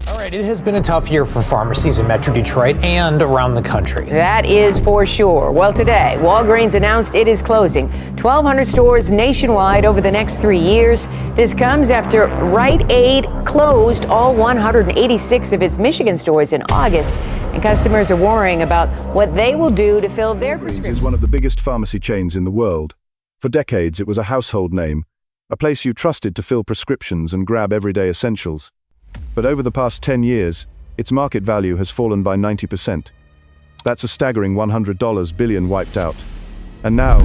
All right, it has been a tough year for pharmacies in Metro Detroit and around the country. That is for sure. Well, today, Walgreens announced it is closing 1,200 stores nationwide over the next 3 years. This comes after Rite Aid closed all 186 of its Michigan stores in August, and customers are worrying about what they will do to fill their prescriptions. Walgreens is one of the biggest pharmacy chains in the world. For decades, it was a household name, a place you trusted to fill prescriptions and grab everyday essentials. But over the past 10 years, its market value has fallen by 90%. That's a staggering $100 billion wiped out. And now,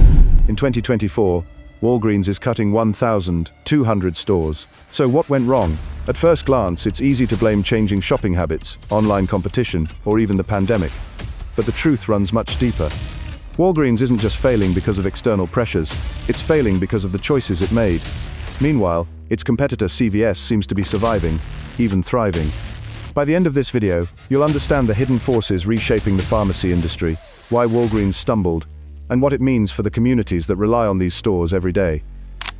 in 2024, Walgreens is cutting 1,200 stores. So what went wrong? At first glance, it's easy to blame changing shopping habits, online competition, or even the pandemic. But the truth runs much deeper. Walgreens isn't just failing because of external pressures, it's failing because of the choices it made. Meanwhile, its competitor CVS seems to be surviving, even thriving. By the end of this video, you'll understand the hidden forces reshaping the pharmacy industry, why Walgreens stumbled, and what it means for the communities that rely on these stores every day.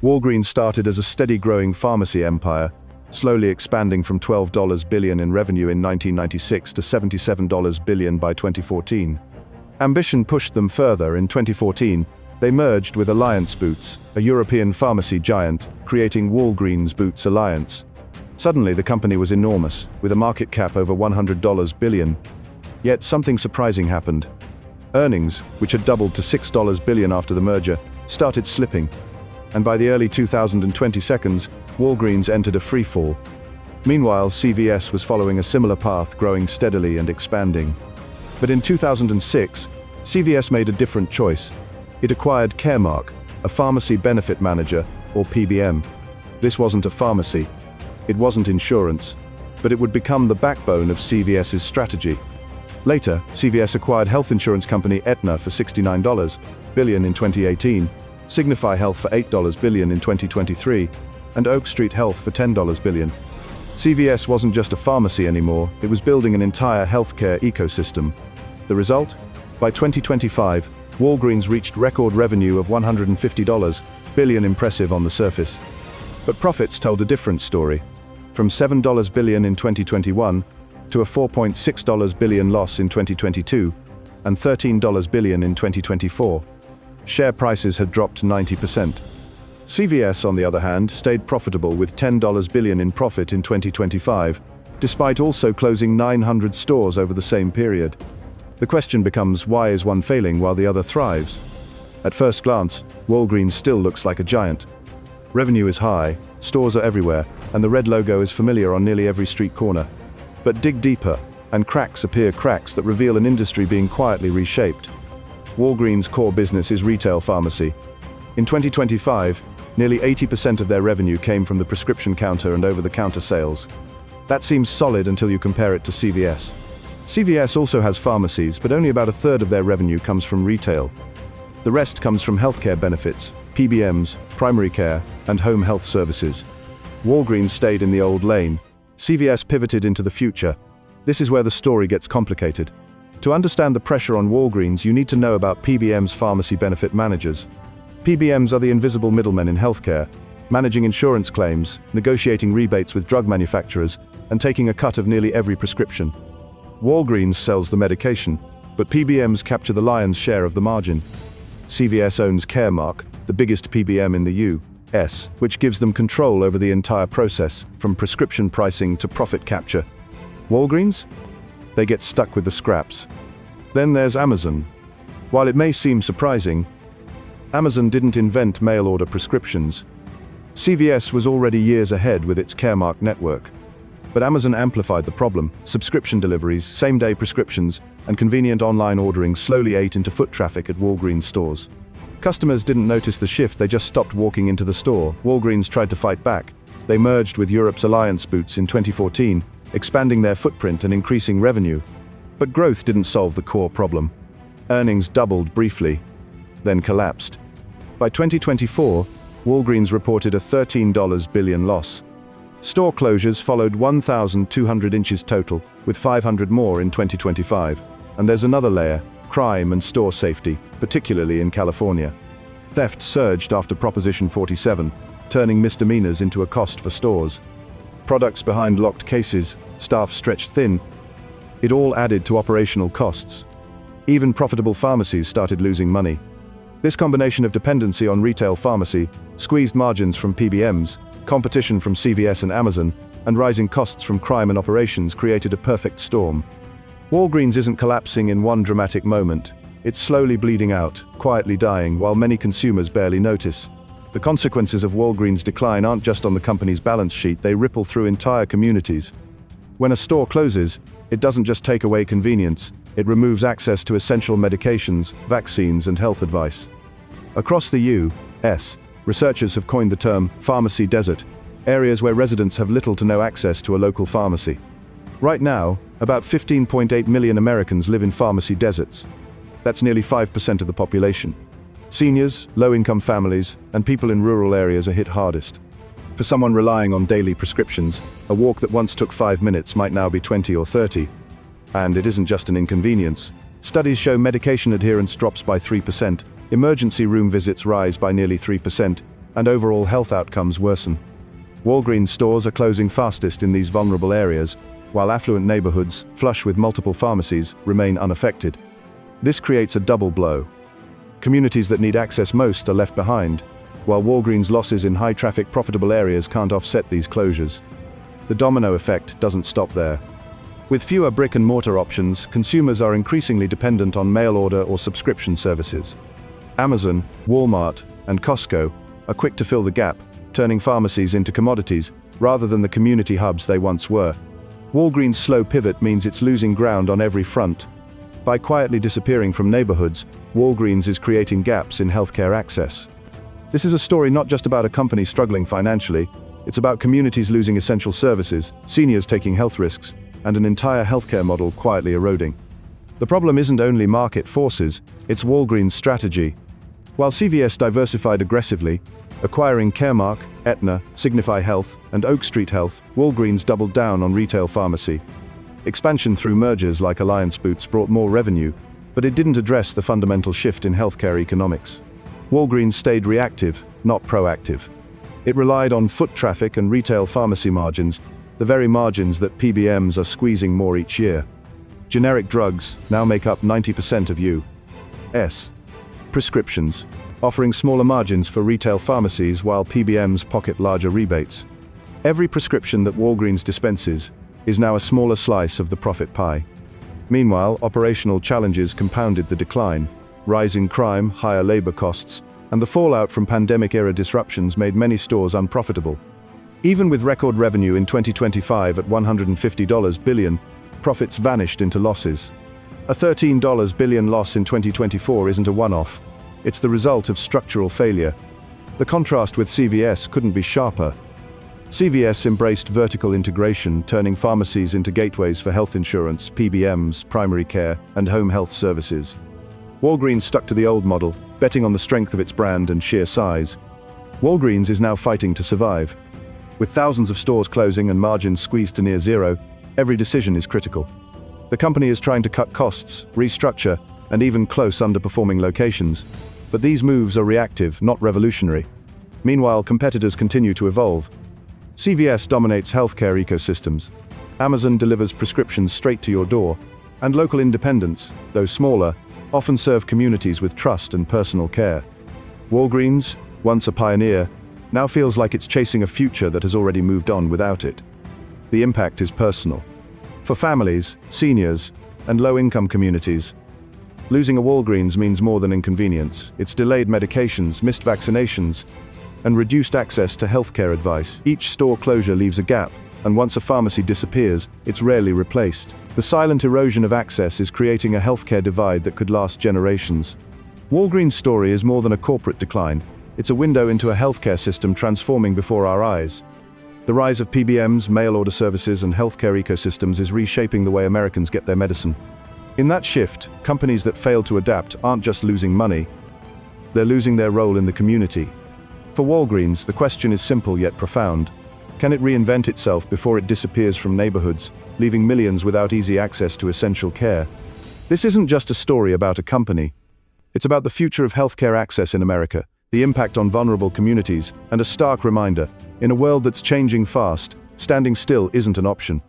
Walgreens started as a steady-growing pharmacy empire, slowly expanding from $12 billion in revenue in 1996 to $77 billion by 2014. Ambition pushed them further. In 2014, they merged with Alliance Boots, a European pharmacy giant, creating Walgreens Boots Alliance. Suddenly, the company was enormous, with a market cap over $100 billion. Yet something surprising happened. Earnings, which had doubled to $6 billion after the merger, started slipping. And by the early 2020s, Walgreens entered a free fall. Meanwhile, CVS was following a similar path, growing steadily and expanding. But in 2006, CVS made a different choice. It acquired Caremark, a pharmacy benefit manager, or PBM. This wasn't a pharmacy. It wasn't insurance, but it would become the backbone of CVS's strategy. Later, CVS acquired health insurance company Aetna for $69 billion in 2018, Signify Health for $8 billion in 2023, and Oak Street Health for $10 billion. CVS wasn't just a pharmacy anymore, it was building an entire healthcare ecosystem. The result? By 2025, Walgreens reached record revenue of $150 billion, impressive on the surface. But profits told a different story. From $7 billion in 2021 to a $4.6 billion loss in 2022 and $13 billion in 2024. Share prices had dropped 90%. CVS, on the other hand, stayed profitable with $10 billion in profit in 2025, despite also closing 900 stores over the same period. The question becomes, why is one failing while the other thrives? At first glance, Walgreens still looks like a giant. Revenue is high, stores are everywhere, and the red logo is familiar on nearly every street corner. But dig deeper, and cracks that reveal an industry being quietly reshaped. Walgreens' core business is retail pharmacy. In 2025, nearly 80% of their revenue came from the prescription counter and over-the-counter sales. That seems solid until you compare it to CVS. CVS also has pharmacies, but only about a third of their revenue comes from retail. The rest comes from healthcare benefits, PBMs, primary care, and home health services. Walgreens stayed in the old lane. CVS pivoted into the future. This is where the story gets complicated. To understand the pressure on Walgreens, you need to know about PBMs, pharmacy benefit managers. PBMs are the invisible middlemen in healthcare, managing insurance claims, negotiating rebates with drug manufacturers, and taking a cut of nearly every prescription. Walgreens sells the medication, but PBMs capture the lion's share of the margin. CVS owns Caremark, the biggest PBM in the U.S., which gives them control over the entire process, from prescription pricing to profit capture. Walgreens? They get stuck with the scraps. Then there's Amazon. While it may seem surprising, Amazon didn't invent mail-order prescriptions. CVS was already years ahead with its Caremark network. But Amazon amplified the problem. Subscription deliveries, same-day prescriptions, and convenient online ordering slowly ate into foot traffic at Walgreens stores. Customers didn't notice the shift, they just stopped walking into the store. Walgreens tried to fight back. They merged with Europe's Alliance Boots in 2014, expanding their footprint and increasing revenue. But growth didn't solve the core problem. Earnings doubled briefly, then collapsed. By 2024, Walgreens reported a $13 billion loss. Store closures followed 1,200 inches total, with 500 more in 2025. And there's another layer, crime and store safety, particularly in California. Theft surged after Proposition 47, turning misdemeanors into a cost for stores. Products behind locked cases, staff stretched thin. It all added to operational costs. Even profitable pharmacies started losing money. This combination of dependency on retail pharmacy, squeezed margins from PBMs, competition from CVS and Amazon, and rising costs from crime and operations created a perfect storm. Walgreens isn't collapsing in one dramatic moment. It's slowly bleeding out, quietly dying, while many consumers barely notice. The consequences of Walgreens' decline aren't just on the company's balance sheet, they ripple through entire communities. When a store closes, it doesn't just take away convenience, it removes access to essential medications, vaccines, and health advice. Across the U.S., researchers have coined the term pharmacy desert, areas where residents have little to no access to a local pharmacy. Right now, about 15.8 million Americans live in pharmacy deserts. That's nearly 5% of the population. Seniors, low-income families, and people in rural areas are hit hardest. For someone relying on daily prescriptions, a walk that once took 5 minutes might now be 20 or 30. And it isn't just an inconvenience. Studies show medication adherence drops by 3%, emergency room visits rise by nearly 3%, and overall health outcomes worsen. Walgreens stores are closing fastest in these vulnerable areas, while affluent neighborhoods, flush with multiple pharmacies, remain unaffected. This creates a double blow. Communities that need access most are left behind, while Walgreens' losses in high-traffic profitable areas can't offset these closures. The domino effect doesn't stop there. With fewer brick-and-mortar options, consumers are increasingly dependent on mail-order or subscription services. Amazon, Walmart, and Costco are quick to fill the gap, turning pharmacies into commodities rather than the community hubs they once were. Walgreens' slow pivot means it's losing ground on every front. By quietly disappearing from neighborhoods, Walgreens is creating gaps in healthcare access. This is a story not just about a company struggling financially, it's about communities losing essential services, seniors taking health risks, and an entire healthcare model quietly eroding. The problem isn't only market forces, it's Walgreens' strategy. While CVS diversified aggressively, acquiring Caremark, Aetna, Signify Health, and Oak Street Health, Walgreens doubled down on retail pharmacy. Expansion through mergers like Alliance Boots brought more revenue, but it didn't address the fundamental shift in healthcare economics. Walgreens stayed reactive, not proactive. It relied on foot traffic and retail pharmacy margins, the very margins that PBMs are squeezing more each year. Generic drugs now make up 90% of U.S. prescriptions, offering smaller margins for retail pharmacies while PBMs pocket larger rebates. Every prescription that Walgreens dispenses is now a smaller slice of the profit pie. Meanwhile, operational challenges compounded the decline. Rising crime, higher labor costs, and the fallout from pandemic-era disruptions made many stores unprofitable. Even with record revenue in 2025 at $150 billion, profits vanished into losses. A $13 billion loss in 2024 isn't a one-off. It's the result of structural failure. The contrast with CVS couldn't be sharper. CVS embraced vertical integration, turning pharmacies into gateways for health insurance, PBMs, primary care, and home health services. Walgreens stuck to the old model, betting on the strength of its brand and sheer size. Walgreens is now fighting to survive. With thousands of stores closing and margins squeezed to near zero, every decision is critical. The company is trying to cut costs, restructure, and even close underperforming locations. But these moves are reactive, not revolutionary. Meanwhile, competitors continue to evolve. CVS dominates healthcare ecosystems. Amazon delivers prescriptions straight to your door, and local independents, though smaller, often serve communities with trust and personal care. Walgreens, once a pioneer, now feels like it's chasing a future that has already moved on without it. The impact is personal. For families, seniors, and low-income communities, losing a Walgreens means more than inconvenience. It's delayed medications, missed vaccinations, and reduced access to healthcare advice. Each store closure leaves a gap, and once a pharmacy disappears, it's rarely replaced. The silent erosion of access is creating a healthcare divide that could last generations. Walgreens' story is more than a corporate decline. It's a window into a healthcare system transforming before our eyes. The rise of PBMs, mail-order services, and healthcare ecosystems is reshaping the way Americans get their medicine. In that shift, companies that fail to adapt aren't just losing money, they're losing their role in the community. For Walgreens, the question is simple yet profound. Can it reinvent itself before it disappears from neighborhoods, leaving millions without easy access to essential care? This isn't just a story about a company. It's about the future of healthcare access in America, the impact on vulnerable communities, and a stark reminder, in a world that's changing fast, standing still isn't an option.